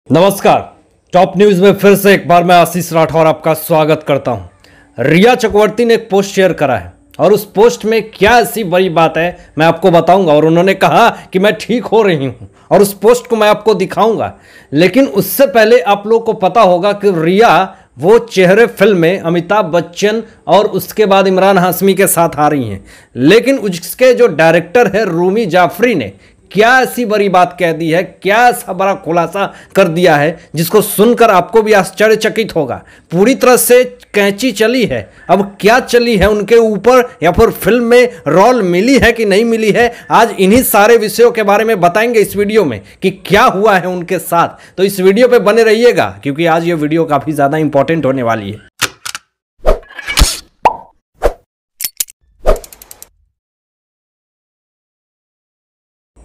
नमस्कार। Top news में फिर से एक बार मैं आशीष राठौर आपका स्वागत करता हूं। रिया चक्रवर्ती ने एक पोस्ट शेयर करा है और उस पोस्ट में क्या ऐसी बड़ी बात है मैं आपको बताऊंगा। और उन्होंने कहा कि मैं ठीक हो रही हूं और उस पोस्ट को मैं आपको दिखाऊंगा। लेकिन उससे पहले आप लोग को पता होगा कि रिया वो चेहरे फिल्म में अमिताभ बच्चन और उसके बाद इमरान हाशमी के साथ आ रही हैं। लेकिन उसके जो डायरेक्टर है रूमी जाफरी ने क्या ऐसी बड़ी बात कह दी है, क्या ऐसा बड़ा खुलासा कर दिया है जिसको सुनकर आपको भी आश्चर्यचकित होगा। पूरी तरह से कैंची चली है। अब क्या चली है उनके ऊपर या फिर फिल्म में रोल मिली है कि नहीं मिली है, आज इन्हीं सारे विषयों के बारे में बताएंगे इस वीडियो में कि क्या हुआ है उनके साथ। तो इस वीडियो पे बने रहिएगा क्योंकि आज ये वीडियो काफी ज्यादा इंपॉर्टेंट होने वाली है।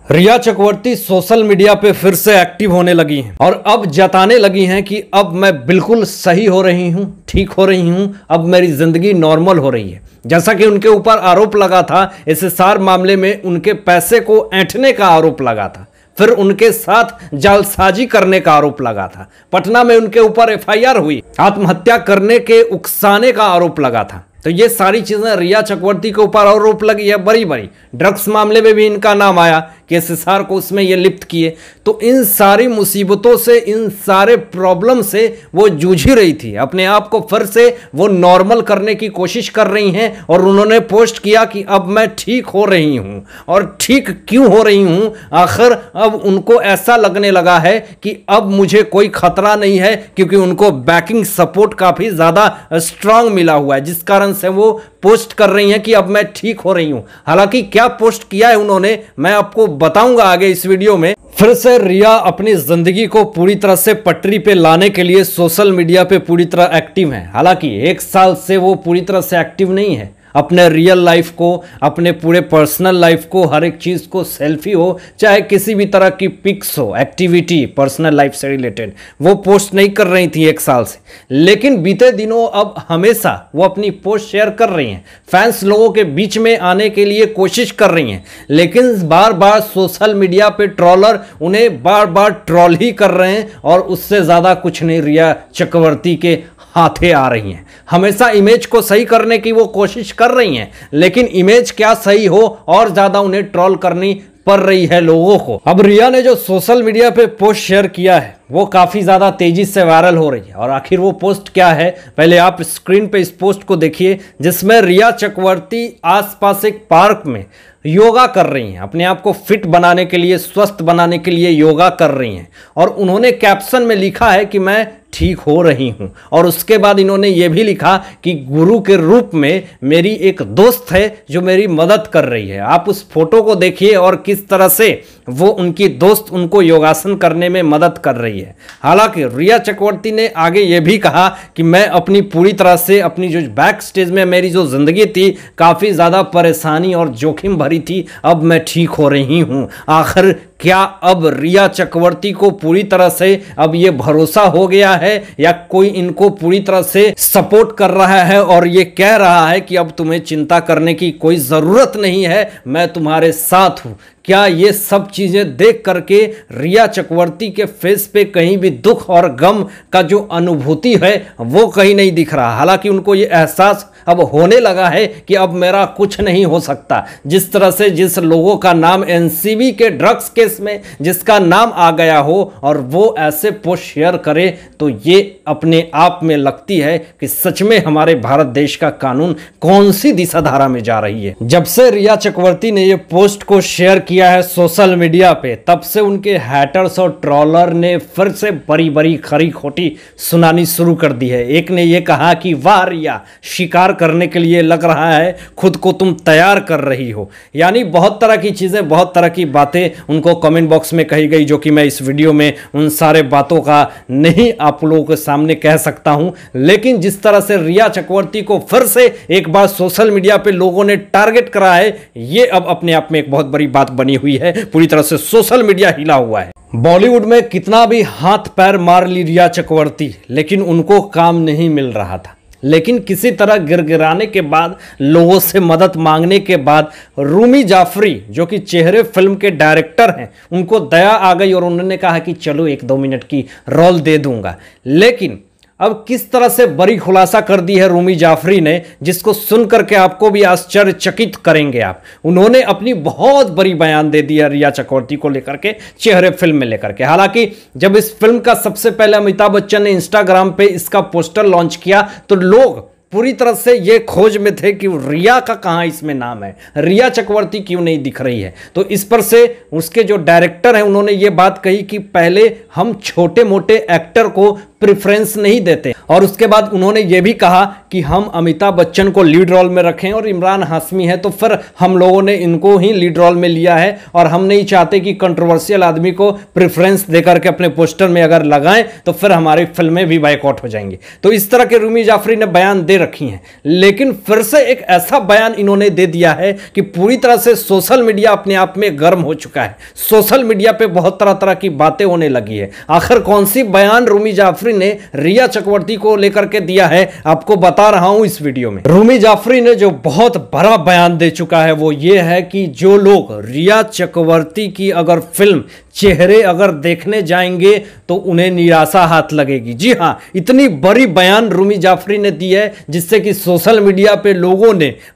रिया चक्रवर्ती सोशल मीडिया पे फिर से एक्टिव होने लगी हैं और अब जताने लगी हैं कि अब मैं बिल्कुल सही हो रही हूं, ठीक हो रही हूं, अब मेरी जिंदगी नॉर्मल हो रही है। जैसा कि उनके ऊपर आरोप लगा था SSR मामले में, उनके पैसे को ऐंठने का आरोप लगा था, फिर उनके साथ जालसाजी करने का आरोप लगा था, पटना में उनके ऊपर FIR हुई, आत्महत्या करने के उकसाने का आरोप लगा था। तो ये सारी चीजें रिया चक्रवर्ती के ऊपर आरोप लगी है बड़ी बड़ी। ड्रग्स मामले में भी इनका नाम आया कि SSR को उसमें ये लिप्त किए। तो इन सारी मुसीबतों से, इन सारे प्रॉब्लम से वो जूझ ही रही थी। अपने आप को फिर से वो नॉर्मल करने की कोशिश कर रही हैं और उन्होंने पोस्ट किया कि अब मैं ठीक हो रही हूं। और ठीक क्यों हो रही हूं, आखिर अब उनको ऐसा लगने लगा है कि अब मुझे कोई खतरा नहीं है क्योंकि उनको बैकिंग सपोर्ट काफी ज्यादा स्ट्रांग मिला हुआ है, जिस कारण से वो पोस्ट कर रही हैं कि अब मैं ठीक हो रही हूं। हालांकि क्या पोस्ट किया है उन्होंने मैं आपको बताऊंगा आगे इस वीडियो में। फिर से रिया अपनी जिंदगी को पूरी तरह से पटरी पे लाने के लिए सोशल मीडिया पे पूरी तरह एक्टिव है। हालांकि 1 साल से वो पूरी तरह से एक्टिव नहीं है। अपने रियल लाइफ को, अपने पूरे पर्सनल लाइफ को, हर एक चीज़ को, सेल्फी हो चाहे किसी भी तरह की पिक्स हो, एक्टिविटी पर्सनल लाइफ से रिलेटेड, वो पोस्ट नहीं कर रही थी 1 साल से। लेकिन बीते दिनों अब हमेशा वो अपनी पोस्ट शेयर कर रही हैं, फैंस लोगों के बीच में आने के लिए कोशिश कर रही हैं। लेकिन बार बार सोशल मीडिया पे ट्रोलर उन्हें बार बार ट्रोल ही कर रहे हैं और उससे ज़्यादा कुछ नहीं रिया चक्रवर्ती के हाथे आ रही हैं। हमेशा इमेज को सही करने की वो कोशिश कर रही हैं, लेकिन इमेज क्या सही हो और ज्यादा उन्हें ट्रोल करनी पड़ रही है लोगों को। अब रिया ने जो सोशल मीडिया पे पोस्ट शेयर किया है वो काफी ज्यादा तेजी से वायरल हो रही है। और आखिर वो पोस्ट क्या है, पहले आप स्क्रीन पे इस पोस्ट को देखिए, जिसमें रिया चक्रवर्ती आसपास एक पार्क में योगा कर रही हैं, अपने आप को फिट बनाने के लिए, स्वस्थ बनाने के लिए योगा कर रही हैं। और उन्होंने कैप्शन में लिखा है कि मैं ठीक हो रही हूं। और उसके बाद इन्होंने ये भी लिखा कि गुरु के रूप में मेरी एक दोस्त है जो मेरी मदद कर रही है। आप उस फोटो को देखिए और किस तरह से वो उनकी दोस्त उनको योगासन करने में मदद कर रही है। हालांकि रिया चक्रवर्ती ने आगे ये भी कहा कि मैं अपनी पूरी तरह से अपनी जो बैक स्टेज में मेरी जो जिंदगी थी काफ़ी ज़्यादा परेशानी और जोखिम भरी थी, अब मैं ठीक हो रही हूँ। आखिर क्या अब रिया चक्रवर्ती को पूरी तरह से अब ये भरोसा हो गया है या कोई इनको पूरी तरह से सपोर्ट कर रहा है और ये कह रहा है कि अब तुम्हें चिंता करने की कोई ज़रूरत नहीं है, मैं तुम्हारे साथ हूँ? क्या ये सब चीज़ें देख करके रिया चक्रवर्ती के फेस पे कहीं भी दुख और गम का जो अनुभूति है वो कहीं नहीं दिख रहा? हालांकि उनको ये एहसास अब होने लगा है कि अब मेरा कुछ नहीं हो सकता। जिस तरह से जिस लोगों का नाम NCB के ड्रग्स केस में जिसका नाम आ गया हो और वो ऐसे पोस्ट शेयर करे, तो ये अपने आप में लगती है कि सच में हमारे भारत देश का कानून कौन सी दिशा धारा में जा रही है। जब से रिया चक्रवर्ती ने ये पोस्ट को शेयर किया है सोशल मीडिया पे, तब से उनके हैटर्स और ट्रोलर ने फिर से बड़ी बड़ी खरी खोटी सुनानी शुरू कर दी है। एक ने ये कहा कि वाह रिया, शिकार करने के लिए लग रहा है खुद को तुम तैयार कर रही हो। यानी बहुत तरह की चीजें, बहुत तरह की बातें उनको कमेंट बॉक्स में कही गई, जो कि मैं इस वीडियो में उन सारे बातों का नहीं आप लोगों के सामने कह सकता हूं। लेकिन जिस तरह से रिया चक्रवर्ती को फिर से एक बार सोशल मीडिया पे लोगों ने टारगेट करा है, ये अब अपने आप में एक बहुत बड़ी बात बनी हुई है। पूरी तरह से सोशल मीडिया हिला हुआ है। बॉलीवुड में कितना भी हाथ पैर मार ली रिया चक्रवर्ती, लेकिन उनको काम नहीं मिल रहा था। लेकिन किसी तरह गिड़गिड़ाने के बाद, लोगों से मदद मांगने के बाद रूमी जाफरी जो कि चेहरे फिल्म के डायरेक्टर हैं, उनको दया आ गई और उन्होंने कहा कि चलो 1-2 मिनट की रोल दे दूंगा। लेकिन अब किस तरह से बड़ी खुलासा कर दी है रूमी जाफरी ने, जिसको सुनकर के आपको भी आश्चर्यचकित करेंगे आप। उन्होंने अपनी बहुत बड़ी बयान दे दिया रिया चक्रवर्ती को लेकर के, चेहरे फिल्म में लेकर के। हालांकि जब इस फिल्म का सबसे पहले अमिताभ बच्चन ने इंस्टाग्राम पे इसका पोस्टर लॉन्च किया तो लोग पूरी तरह से ये खोज में थे कि रिया का कहां इसमें नाम है, रिया चक्रवर्ती क्यों नहीं दिख रही है। तो इस पर से उसके जो डायरेक्टर हैं उन्होंने ये बात कही कि पहले हम छोटे मोटे एक्टर को प्रेफरेंस नहीं देते, और उसके बाद उन्होंने ये भी कहा कि हम अमिताभ बच्चन को लीड रोल में रखें और इमरान हाशमी है तो फिर हम लोगों ने इनको ही लीड रोल में लिया है, और हम नहीं चाहते कि कंट्रोवर्शियल आदमी को प्रेफरेंस देकर के अपने पोस्टर में अगर लगाएं तो फिर हमारी फिल्में भी बाइकआउट हो जाएंगी। तो इस तरह के रूमी जाफरी ने बयान दे रखी हैं। लेकिन फिर से एक ऐसा बयान इन्होंने दे दिया है कि पूरी तरह से सोशल मीडिया अपने आप में गर्म हो चुका है। सोशल मीडिया पे बहुत तरह तरह की बातें होने लगी है। आखिर कौन सी बयान रूमी जाफरी ने रिया चक्रवर्ती को लेकर के दिया है, आपको बता रहा हूं इस वीडियो में। रूमी जाफरी ने जो बहुत बड़ा बयान दे चुका है वो ये है कि जो लोग रिया चक्रवर्ती की अगर फिल्म चेहरे अगर देखने जाएंगे तो उन्हें निराशा हाथ लगेगी। जी हां, इतनी बड़ी बयान रूमी जाफरी ने दी है जिससे कि सोशल मीडिया पे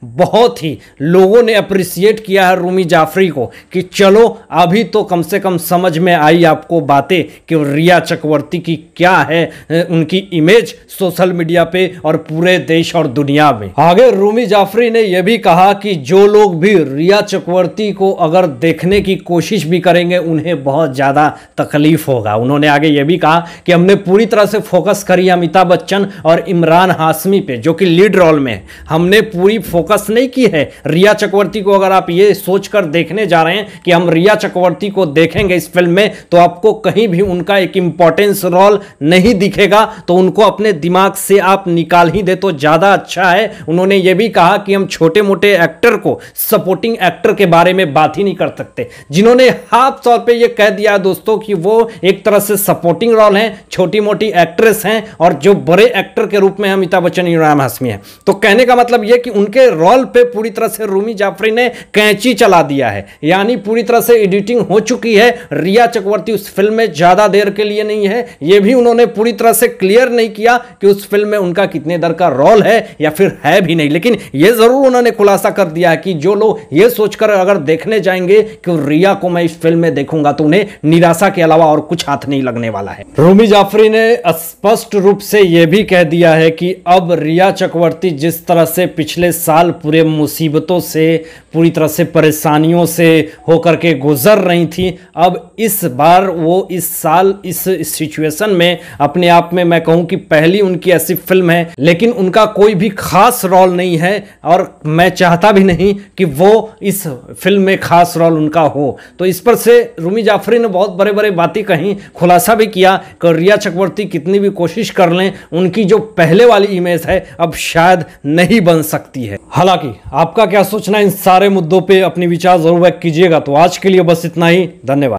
बहुत ही लोगों ने अप्रिशिएट किया है रूमी जाफरी को कि चलो अभी तो कम से कम समझ में आई आपको बातें कि रिया चक्रवर्ती की क्या है उनकी इमेज सोशल मीडिया पे और पूरे देश और दुनिया में। आगे रूमी जाफरी ने यह भी कहा कि जो लोग भी रिया चक्रवर्ती को अगर देखने की कोशिश भी करेंगे उन्हें बहुत ज्यादा तकलीफ होगा। उन्होंने आगे यह भी कहा कि हमने पूरी तरह से फोकस करी अमिताभ बच्चन और इमरान हाशमी पे जो कि लीड रोल में है। हमने पूरी फोकस नहीं की है रिया चक्रवर्ती को। अगर आप ये सोचकर देखने जा रहे हैं कि हम रिया चक्रवर्ती को देखेंगे इस फिल्म में तो आपको कहीं भी उनका एक इंपॉर्टेंस रोल नहीं दिखेगा, तो उनको अपने दिमाग से आप निकाल ही दे तो ज्यादा अच्छा है। उन्होंने ये भी कहा कि हम छोटे मोटे एक्टर को सपोर्टिंग एक्टर के बारे में बात ही नहीं कर सकते, जिन्होंने हाफ तौर पे ये कह दिया दोस्तों कि वो एक तरह से सपोर्टिंग रोल हैं, छोटी मोटी एक्ट्रेस हैं, और जो बड़े एक्टर के रूप में अमिताभ बच्चन इमरान हाशमी है। तो कहने का मतलब यह कि उनके रोल पे पूरी तरह से रूमी जाफरी ने कैंची चला दिया है, यानी पूरी तरह से एडिटिंग हो चुकी है। रिया चक्रवर्ती उस फिल्म में ज्यादा देर के लिए नहीं है, यह भी उन्होंने पूरी तरह से क्लियर नहीं किया कि उस फिल्म में उनका कितने देर का रोल है या फिर है भी नहीं। लेकिन यह जरूर उन्होंने खुलासा कर दिया है कि जो लोग यह सोचकर अगर देखने जाएंगे कि रिया को मैं इस फिल्म में देखूंगा तो उन्हें निराशा के अलावा और कुछ हाथ नहीं लगने वाला है। रूमी जाफरी ने स्पष्ट रूप से यह भी कह दिया है कि अब रिया चक्रवर्ती जिस तरह से पिछले साल पूरे मुसीबतों से, पूरी तरह से परेशानियों से होकर के गुजर रही थी, अब इस बार वो इस साल इस सिचुएशन में अपने आप में मैं कहूं कि पहली उनकी ऐसी फिल्म है, लेकिन उनका कोई भी खास रोल नहीं है और मैं चाहता भी नहीं कि वो इस फिल्म में खास रोल उनका हो। तो इस पर से रूमी जाफरी ने बहुत बड़े बड़े बातें कहीं, खुलासा भी किया कि रिया चक्रवर्ती कितनी भी कोशिश कर लें उनकी जो पहले वाली इमेज है अब शायद नहीं बन सकती है। हालांकि आपका क्या सोचना है इन सारे मुद्दों पे, अपने विचार जरूर व्यक्त कीजिएगा। तो आज के लिए बस इतना ही, धन्यवाद।